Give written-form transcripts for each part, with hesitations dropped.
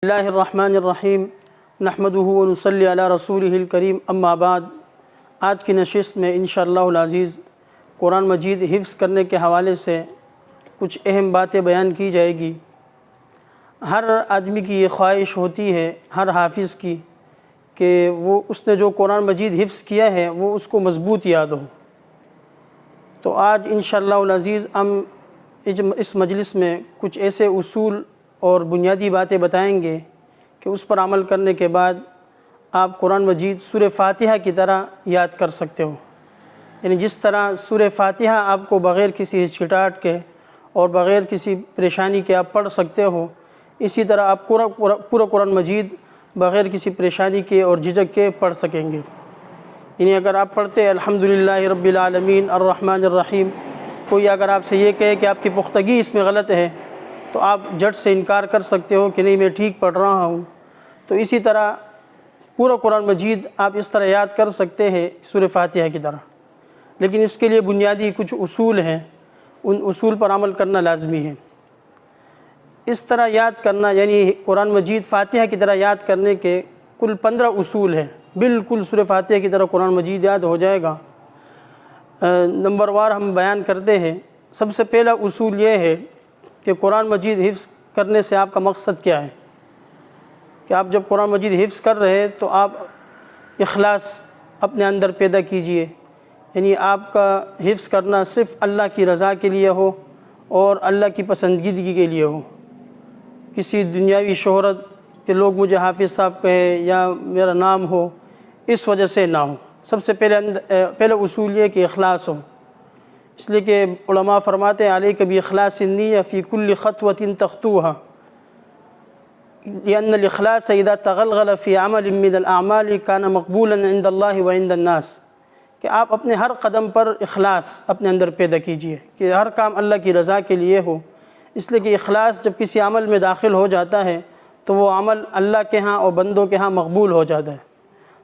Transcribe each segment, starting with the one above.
اللہ الرحمن الرحیم نحمدہ ونصلی علی رسولہ الکریم اما بعد۔ آج کی نشست میں انشاءاللہ العزیز قرآن مجید حفظ کرنے کے حوالے سے کچھ اہم باتیں بیان کی جائے گی۔ ہر آدمی کی یہ خواہش ہوتی ہے، ہر حافظ کی، کہ وہ اس نے جو قرآن مجید حفظ کیا ہے وہ اس کو مضبوط یاد ہو۔ تو آج انشاءاللہ العزیز ہم اس مجلس میں کچھ ایسے اصول اور بنیادی باتیں بتائیں گے کہ اس پر عمل کرنے کے بعد آپ قرآن مجید سورہ فاتحہ کی طرح یاد کر سکتے ہو۔ یعنی جس طرح سورہ فاتحہ آپ کو بغیر کسی ہچکچاہٹ کے اور بغیر کسی پریشانی کے آپ پڑھ سکتے ہو، اسی طرح آپ پورا قرآن مجید بغیر کسی پریشانی کے اور جھجک کے پڑھ سکیں گے۔ یعنی اگر آپ پڑھتے الحمدللہ رب العالمین الرحمن الرحیم، کوئی اگر آپ سے یہ کہے کہ آپ کی پختگی اس میں غلط ہے تو آپ جھٹ سے انکار کر سکتے ہو کہ نہیں میں ٹھیک پڑھ رہا ہوں۔ تو اسی طرح پورا قرآن مجید آپ اس طرح یاد کر سکتے ہیں سورہ فاتحہ کی طرح، لیکن اس کے لیے بنیادی کچھ اصول ہیں، ان اصول پر عمل کرنا لازمی ہے۔ اس طرح یاد کرنا یعنی قرآن مجید فاتحہ کی طرح یاد کرنے کے کل 15 اصول ہیں۔ بالکل سورہ فاتحہ کی طرح قرآن مجید یاد ہو جائے گا۔ نمبر وار ہم بیان کرتے ہیں۔ سب سے پہلا اصول یہ ہے کہ قرآن مجید حفظ کرنے سے آپ کا مقصد کیا ہے، کہ آپ جب قرآن مجید حفظ کر رہے ہیں تو آپ اخلاص اپنے اندر پیدا کیجئے۔ یعنی آپ کا حفظ کرنا صرف اللہ کی رضا کے لیے ہو اور اللہ کی پسندیدگی کے لیے ہو، کسی دنیاوی شہرت کہ لوگ مجھے حافظ صاحب کہیں یا میرا نام ہو، اس وجہ سے نہ ہو۔ سب سے پہلا اصول یہ کہ اخلاص ہو، اس لیے کہ علماء فرماتے ہیں علیک باخلاص النیہ فی کل خطوۃ تخطوها، لأن الاخلاص اذا تغلغل فی عمل من الاعمال کان مقبولا عند اللہ وعند الناس، کہ آپ اپنے ہر قدم پر اخلاص اپنے اندر پیدا کیجئے کہ ہر کام اللہ کی رضا کے لیے ہو۔ اس لیے کہ اخلاص جب کسی عمل میں داخل ہو جاتا ہے تو وہ عمل اللہ کے ہاں اور بندوں کے ہاں مقبول ہو جاتا ہے۔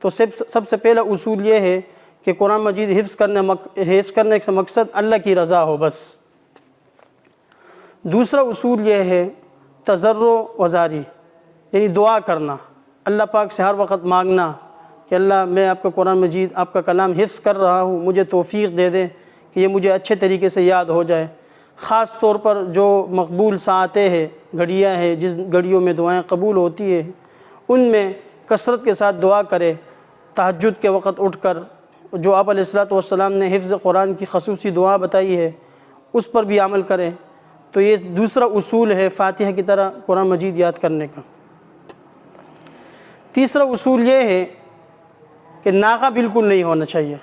تو سب سے پہلا اصول یہ ہے کہ قرآن مجید حفظ کرنے کا مقصد اللہ کی رضا ہو بس۔ دوسرا اصول یہ ہے تضرع و زاری، یعنی دعا کرنا، اللہ پاک سے ہر وقت مانگنا کہ اللہ میں آپ کا قرآن مجید آپ کا کلام حفظ کر رہا ہوں، مجھے توفیق دے دیں کہ یہ مجھے اچھے طریقے سے یاد ہو جائے۔ خاص طور پر جو مقبول ساعتیں ہیں، گھڑیاں ہیں جس گھڑیوں میں دعائیں قبول ہوتی ہیں، ان میں کثرت کے ساتھ دعا کرے۔ تہجد کے وقت اٹھ کر جو آپ علیہ السلام نے حفظ قرآن کی خصوصی دعا بتائی ہے اس پر بھی عمل کریں۔ تو یہ دوسرا اصول ہے فاتحہ کی طرح قرآن مجید یاد کرنے کا۔ تیسرا اصول یہ ہے کہ ناغہ بالکل نہیں ہونا چاہیے۔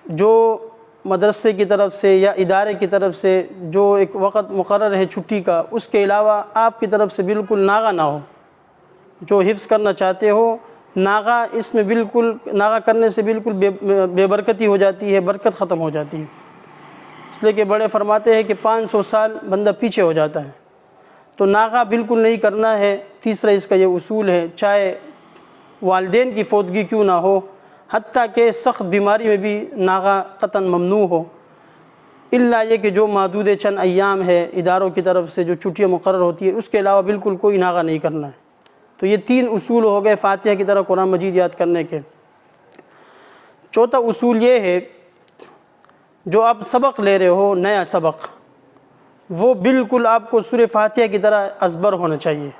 جو مدرسے کی طرف سے یا ادارے کی طرف سے جو ایک وقت مقرر ہے چھٹی کا، اس کے علاوہ آپ کی طرف سے بالکل ناغہ نہ ہو۔ جو حفظ کرنا چاہتے ہو ناغہ، اس میں بالکل ناغہ کرنے سے بالکل بے برکتی ہو جاتی ہے، برکت ختم ہو جاتی ہے۔ اس لیے کہ بڑے فرماتے ہیں کہ 500 سال بندہ پیچھے ہو جاتا ہے۔ تو ناغہ بالکل نہیں کرنا ہے۔ تیسرا اس کا یہ اصول ہے، چاہے والدین کی فوتگی کیوں نہ ہو، حتیٰ کہ سخت بیماری میں بھی ناغہ قطعاً ممنوع ہو، الا یہ کہ جو محدود چند ایام ہے اداروں کی طرف سے جو چھٹیاں مقرر ہوتی ہے، اس کے علاوہ بالکل کوئی ناغہ نہیں کرنا ہے۔ تو یہ 3 اصول ہو گئے فاتحہ کی طرح قرآن مجید یاد کرنے کے۔ چوتھا اصول یہ ہے، جو آپ سبق لے رہے ہو نیا سبق، وہ بالکل آپ کو سورہ فاتحہ کی طرح ازبر ہونا چاہیے۔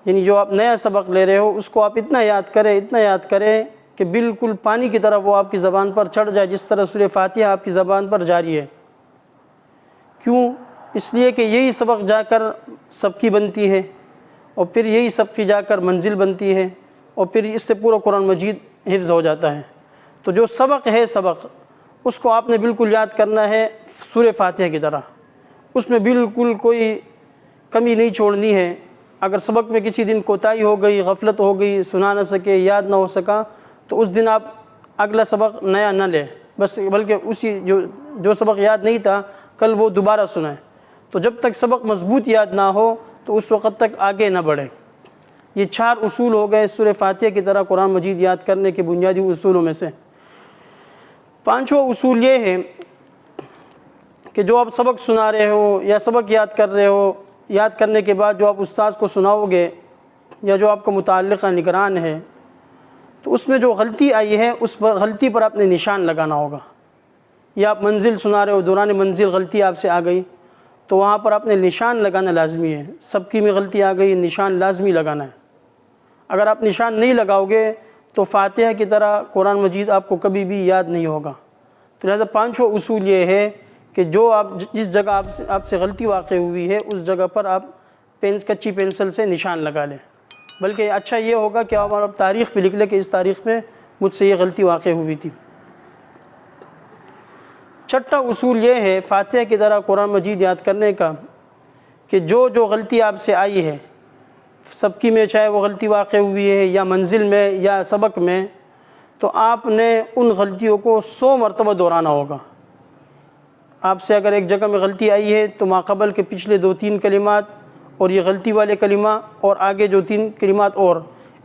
یعنی جو آپ نیا سبق لے رہے ہو اس کو آپ اتنا یاد کریں کہ بالکل پانی کی طرح وہ آپ کی زبان پر چڑھ جائے، جس طرح سورہ فاتحہ آپ کی زبان پر جاری ہے۔ کیوں؟ اس لیے کہ یہی سبق جا کر سب کی بنتی ہے، اور پھر یہی سب کی جا کر منزل بنتی ہے، اور پھر اس سے پورا قرآن مجید حفظ ہو جاتا ہے۔ تو جو سبق ہے اس کو آپ نے بالکل یاد کرنا ہے سورہ فاتحہ کی طرح، اس میں بالکل کوئی کمی نہیں چھوڑنی ہے۔ اگر سبق میں کسی دن کوتاہی ہو گئی، غفلت ہو گئی، سنا نہ سکے، یاد نہ ہو سکا، تو اس دن آپ اگلا سبق نیا نہ لیں بس، بلکہ اسی جو سبق یاد نہیں تھا کل وہ دوبارہ سنائیں۔ تو جب تک سبق مضبوط یاد نہ ہو تو اس وقت تک آگے نہ بڑھیں۔ یہ 4 اصول ہو گئے سورہ فاتحہ کی طرح قرآن مجید یاد کرنے کے بنیادی اصولوں میں سے۔ 5واں اصول یہ ہے کہ جو آپ سبق سنا رہے ہو یا سبق یاد کر رہے ہو یاد کرنے کے بعد جو آپ استاذ کو سناؤ گے یا جو آپ کا متعلقہ نگران ہے، تو اس میں جو غلطی آئی ہے اس پر غلطی پر آپ نے نشان لگانا ہوگا. یا آپ منزل سنا رہے ہو، دوران منزل غلطی آپ سے آ گئی تو وہاں پر آپ نے نشان لگانا لازمی ہے. سبکی میں غلطی آ گئی، نشان لازمی لگانا ہے. اگر آپ نشان نہیں لگاؤ گے تو فاتحہ کی طرح قرآن مجید آپ کو کبھی بھی یاد نہیں ہوگا. تو لہذا پانچواں اصول یہ ہے کہ جو جس جگہ آپ سے غلطی واقع ہوئی ہے اس جگہ پر آپ کچی پینسل سے نشان لگا لیں. بلکہ اچھا یہ ہوگا کہ آپ تاریخ پہ لکھ لیں کہ اس تاریخ میں مجھ سے یہ غلطی واقع ہوئی تھی. چھٹا اصول یہ ہے فاتحہ کی طرح قرآن مجید یاد کرنے کا کہ جو غلطی آپ سے آئی ہے سبکی میں، چاہے وہ غلطی واقع ہوئی ہے یا منزل میں یا سبق میں، تو آپ نے ان غلطیوں کو 100 مرتبہ دہرانا ہوگا. آپ سے اگر ایک جگہ میں غلطی آئی ہے تو ماقبل کے پچھلے 2-3 کلمات اور یہ غلطی والے کلمہ اور آگے جو 3 کلمات اور،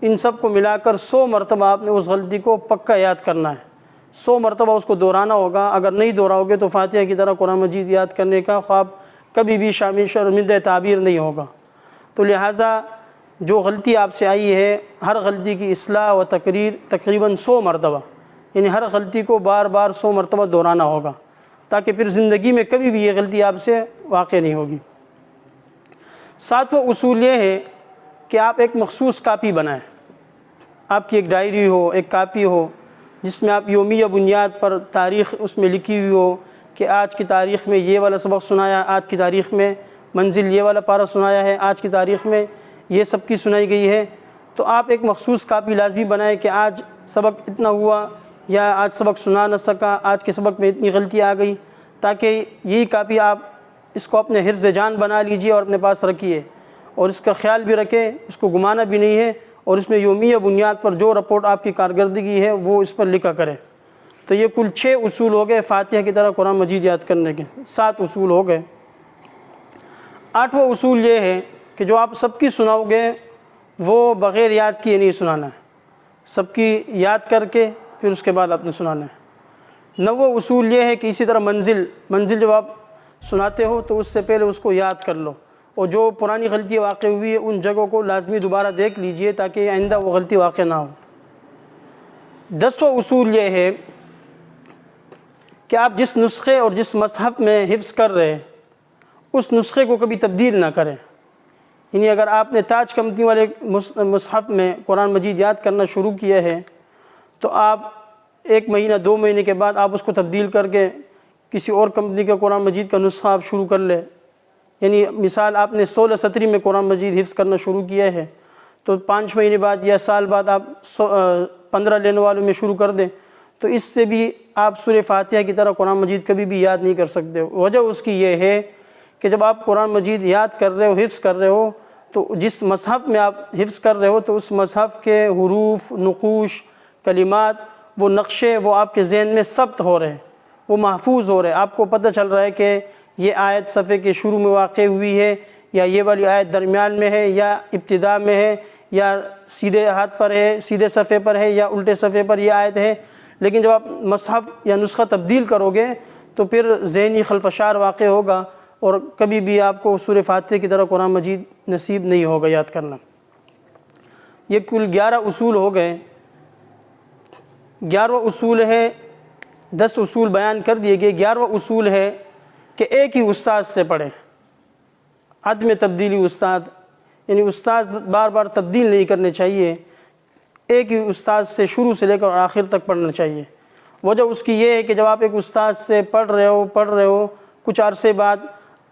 ان سب کو ملا کر 100 مرتبہ آپ نے اس غلطی کو پکا یاد کرنا ہے. 100 مرتبہ اس کو دہرانا ہوگا. اگر نہیں دہراؤ گے تو فاتحہ کی طرح قرآن مجید یاد کرنے کا خواب کبھی بھی شرمندہ تعبیر نہیں ہوگا. تو لہٰذا جو غلطی آپ سے آئی ہے ہر غلطی کی اصلاح و تقریر تقریباً 100 مرتبہ، یعنی ہر غلطی کو بار بار 100 مرتبہ دہرانا ہوگا تاکہ پھر زندگی میں کبھی بھی یہ غلطی آپ سے واقع نہیں ہوگی. 7واں اصول یہ ہے کہ آپ ایک مخصوص کاپی بنائیں. آپ کی ایک ڈائری ہو، ایک کاپی ہو جس میں آپ یومیہ بنیاد پر تاریخ اس میں لکھی ہوئی ہو کہ آج کی تاریخ میں یہ والا سبق سنایا، آج کی تاریخ میں منزل یہ والا پارہ سنایا ہے، آج کی تاریخ میں یہ سب کی سنائی گئی ہے. تو آپ ایک مخصوص کاپی لازمی بنائیں کہ آج سبق اتنا ہوا یا آج سبق سنا نہ سکا، آج کے سبق میں اتنی غلطی آ گئی، تاکہ یہی کاپی آپ اس کو اپنے حفظ جان بنا لیجئے اور اپنے پاس رکھیے اور اس کا خیال بھی رکھیں، اس کو گمانا بھی نہیں ہے، اور اس میں یومیہ بنیاد پر جو رپورٹ آپ کی کارکردگی ہے وہ اس پر لکھا کریں. تو یہ کل 6 اصول ہو گئے فاتحہ کی طرح قرآن مجید یاد کرنے کے. 7 اصول ہو گئے. 8واں اصول یہ ہے کہ جو آپ سب کی سناؤ گے وہ بغیر یاد کیے نہیں سنانا ہے، سب کی یاد کر کے پھر اس کے بعد آپ نے سنانا ہے. 9واں اصول یہ ہے کہ اسی طرح منزل جب آپ سناتے ہو تو اس سے پہلے اس کو یاد کر لو، اور جو پرانی غلطی واقع ہوئی ہے ان جگہوں کو لازمی دوبارہ دیکھ لیجئے تاکہ آئندہ وہ غلطی واقع نہ ہو. 10واں اصول یہ ہے کہ آپ جس نسخے اور جس مصحف میں حفظ کر رہے ہیں اس نسخے کو کبھی تبدیل نہ کریں. یعنی اگر آپ نے تاج کمپنی والے مصحف میں قرآن مجید یاد کرنا شروع کیا ہے تو آپ 1 مہینہ 2 مہینے کے بعد آپ اس کو تبدیل کر کے کسی اور کمپنی کا قرآن مجید کا نسخہ آپ شروع کر لیں. یعنی مثال آپ نے 16 17 میں قرآن مجید حفظ کرنا شروع کیا ہے تو 5 مہینے بعد یا سال بعد آپ 15 لینے والوں میں شروع کر دیں، تو اس سے بھی آپ سورہ فاتحہ کی طرح قرآن مجید کبھی بھی یاد نہیں کر سکتے. وجہ اس کی یہ ہے کہ جب آپ قرآن مجید یاد کر رہے ہو، حفظ کر رہے ہو، تو جس مصحف میں آپ حفظ کر رہے ہو تو اس مصحف کے حروف، نقوش، کلمات، وہ نقشے وہ آپ کے ذہن میں ثبت ہو رہے ہیں، وہ محفوظ ہو رہے ہیں. آپ کو پتہ چل رہا ہے کہ یہ آیت صفحے کے شروع میں واقع ہوئی ہے، یا یہ والی آیت درمیان میں ہے، یا ابتدا میں ہے، یا سیدھے ہاتھ پر ہے، سیدھے صفحے پر ہے، یا الٹے صفحے پر یہ آیت ہے. لیکن جب آپ مصحف یا نسخہ تبدیل کرو گے تو پھر ذہنی خلفشار واقع ہوگا اور کبھی بھی آپ کو سورہ فاتحہ کی طرح قرآن مجید نصیب نہیں ہوگا یاد کرنا. یہ کل 11 اصول ہو گئے. 11واں اصول ہے، 10 اصول بیان کر دیے گئے. 11واں اصول ہے کہ ایک ہی استاد سے پڑھیں. عدم تبدیلی استاد، یعنی استاد بار بار تبدیل نہیں کرنے چاہیے، ایک ہی استاد سے شروع سے لے کر آخر تک پڑھنا چاہیے. وجہ اس کی یہ ہے کہ جب آپ ایک استاد سے پڑھ رہے ہو کچھ عرصے بعد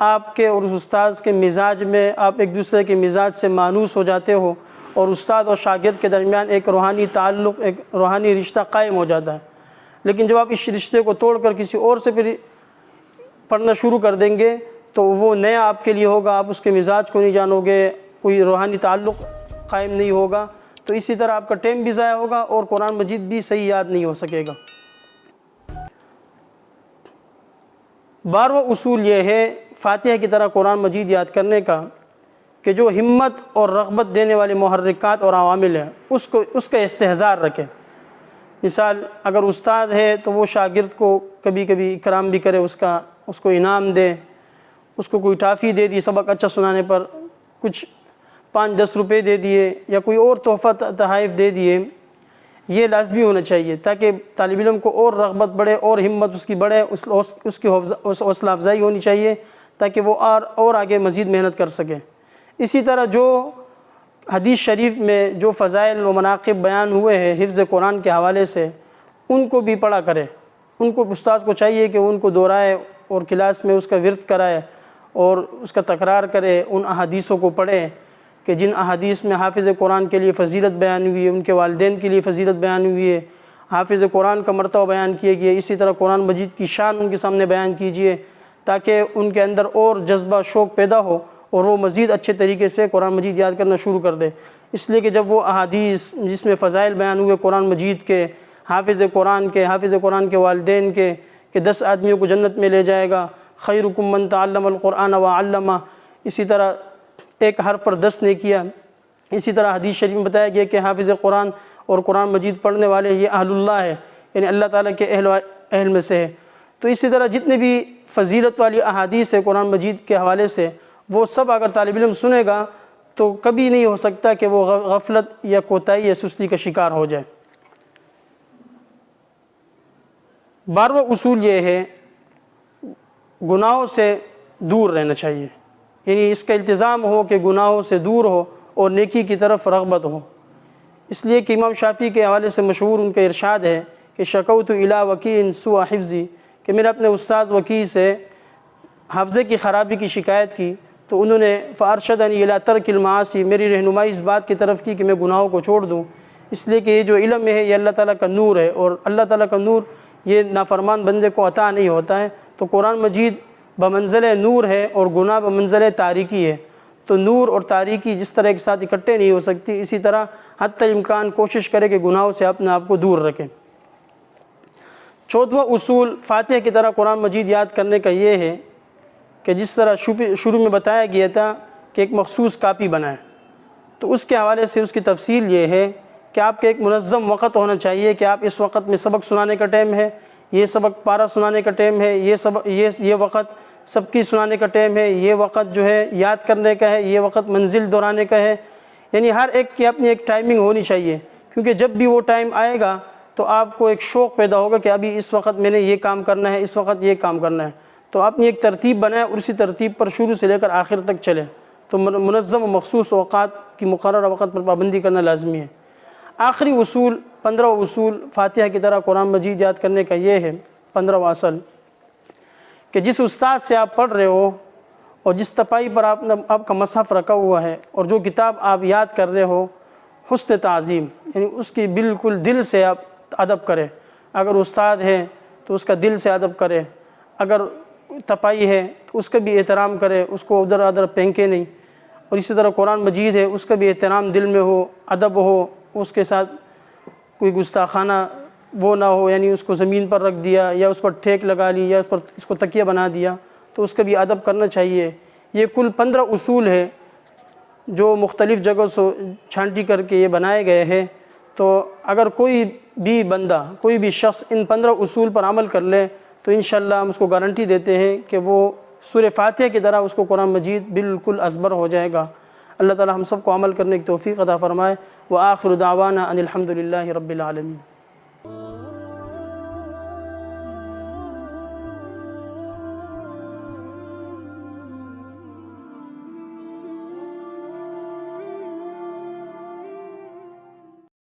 آپ کے اور اس استاد کے مزاج میں آپ ایک دوسرے کے مزاج سے مانوس ہو جاتے ہو، اور استاد اور شاگرد کے درمیان ایک روحانی تعلق، ایک روحانی رشتہ قائم ہو جاتا ہے. لیکن جب آپ اس رشتے کو توڑ کر کسی اور سے پھر پڑھنا شروع کر دیں گے تو وہ نیا آپ کے لیے ہوگا، آپ اس کے مزاج کو نہیں جانو گے، کوئی روحانی تعلق قائم نہیں ہوگا. تو اسی طرح آپ کا ٹائم بھی ضائع ہوگا اور قرآن مجید بھی صحیح یاد نہیں ہو سکے گا. 12واں اصول یہ ہے فاتحہ کی طرح قرآن مجید یاد کرنے کا کہ جو ہمت اور رغبت دینے والے محرکات اور عوامل ہیں اس کا استحضار رکھیں. مثال اگر استاد ہے تو وہ شاگرد کو کبھی کبھی اکرام بھی کرے، اس کو انعام دے، اس کو کوئی ٹافی دے دی سبق اچھا سنانے پر، کچھ 5-10 روپے دے دیے یا کوئی اور تحفہ تحائف دے دیے، یہ لازمی ہونا چاہیے تاکہ طالب علم کو اور رغبت بڑھے اور ہمت اس کی بڑھے، اس کی حوصلہ افزائی ہونی چاہیے تاکہ وہ اور آگے مزید محنت کر سکے۔ اسی طرح جو حدیث شریف میں جو فضائل و مناقب بیان ہوئے ہیں حفظ قرآن کے حوالے سے، ان کو بھی پڑھا کرے۔ ان کو استاد کو چاہیے کہ ان کو دہرائے اور کلاس میں اس کا ورد کرائے اور اس کا تکرار کرے، ان احادیثوں کو پڑھے کہ جن احادیث میں حافظ قرآن کے لیے فضیلت بیان ہوئی ہے، ان کے والدین کے لیے فضیلت بیان ہوئی ہے، حافظ قرآن کا مرتبہ بیان کیا گیا۔ اسی طرح قرآن مجید کی شان ان کے سامنے بیان کیجیے تاکہ ان کے اندر اور جذبہ شوق پیدا ہو اور وہ مزید اچھے طریقے سے قرآن مجید یاد کرنا شروع کر دے۔ اس لیے کہ جب وہ احادیث جس میں فضائل بیان ہوئے قرآن مجید کے، حافظ قرآن کے والدین کے، کہ 10 آدمیوں کو جنت میں لے جائے گا، خیرکم من تعلم القرآن وعلمہ، اسی طرح ایک حرف پر 10 نے کیا۔ اسی طرح حدیث شریف میں بتایا گیا کہ حافظ قرآن اور قرآن مجید پڑھنے والے یہ اہل اللہ ہے، یعنی اللہ تعالیٰ کے اہل میں سے ہے۔ تو اسی طرح جتنے بھی فضیلت والی احادیث ہے قرآن مجید کے حوالے سے، وہ سب اگر طالب علم سنے گا تو کبھی نہیں ہو سکتا کہ وہ غفلت یا کوتاہی یا سستی کا شکار ہو جائے۔ 12واں اصول یہ ہے گناہوں سے دور رہنا چاہیے، یعنی اس کا التزام ہو کہ گناہوں سے دور ہو اور نیکی کی طرف رغبت ہو۔ اس لیے کہ امام شافعی کے حوالے سے مشہور ان کا ارشاد ہے کہ شکوت الی وکیع سوء حفظی، کہ میرے اپنے استاد وکیع سے حافظے کی خرابی کی شکایت کی تو انہوں نے فارشدنی الی ترک المعاصی، میری رہنمائی اس بات کی طرف کی کہ میں گناہوں کو چھوڑ دوں۔ اس لیے کہ یہ جو علم ہے یہ اللہ تعالیٰ کا نور ہے، اور اللہ تعالیٰ کا نور یہ نافرمان بندے کو عطا نہیں ہوتا ہے۔ تو قرآن مجید بمنزل نور ہے اور گناہ بمنزل تاریکی ہے، تو نور اور تاریکی جس طرح ایک ساتھ اکٹھے نہیں ہو سکتی، اسی طرح حتی الامکان کوشش کرے کہ گناہوں سے اپنے آپ کو دور رکھیں۔ 14واں اصول فاتحہ کی طرح قرآن مجید یاد کرنے کا یہ ہے کہ جس طرح شروع میں بتایا گیا تھا کہ ایک مخصوص کاپی بنائیں، تو اس کے حوالے سے اس کی تفصیل یہ ہے کہ آپ کا ایک منظم وقت ہونا چاہیے کہ آپ اس وقت میں سبق سنانے کا ٹائم ہے، یہ سبق پارہ سنانے کا ٹائم ہے، یہ وقت سب کی سنانے کا ٹائم ہے، یہ وقت جو ہے یاد کرنے کا ہے، یہ وقت منزل دہرانے کا ہے، یعنی ہر ایک کی اپنی ایک ٹائمنگ ہونی چاہیے، کیونکہ جب بھی وہ ٹائم آئے گا تو آپ کو ایک شوق پیدا ہوگا کہ ابھی اس وقت میں نے یہ کام کرنا ہے، اس وقت یہ کام کرنا ہے۔ تو اپنی ایک ترتیب بنائیں اور اسی ترتیب پر شروع سے لے کر آخر تک چلیں۔ تو منظم و مخصوص اوقات کی مقررہ وقت پر پابندی کرنا لازمی ہے۔ آخری اصول 15 اصول فاتحہ کی طرح قرآن مجید یاد کرنے کا یہ ہے 15واں اصل کہ جس استاد سے آپ پڑھ رہے ہو اور جس تپائی پر آپ کا مصحف رکھا ہوا ہے اور جو کتاب آپ یاد کر رہے ہو، حسن تعظیم، یعنی اس کی بالکل دل سے آپ ادب کریں۔ اگر استاد ہے تو اس کا دل سے ادب کرے، اگر تپائی ہے تو اس کا بھی احترام کرے، اس کو ادھر ادھر پھینکے نہیں۔ اور اسی طرح قرآن مجید ہے اس کا بھی احترام دل میں ہو، ادب ہو، اس کے ساتھ کوئی گستاخانہ وہ نہ ہو، یعنی اس کو زمین پر رکھ دیا یا اس پر ٹھیک لگا لی یا اس کو تکیہ بنا دیا، تو اس کا بھی ادب کرنا چاہیے۔ یہ کل 15 اصول ہے جو مختلف جگہوں سے چھانٹی کر کے یہ بنائے گئے ہیں۔ تو اگر کوئی بھی بندہ، کوئی بھی شخص ان 15 اصول پر عمل کر لے تو انشاءاللہ ہم اس کو گارنٹی دیتے ہیں کہ وہ سورہ فاتحہ کی طرح اس کو قرآن مجید بالکل ازبر ہو جائے گا۔ اللہ تعالی ہم سب کو عمل کرنے کی توفیق عطا فرمائے۔ وآخر دعوانا ان الحمد للہ رب العالمین۔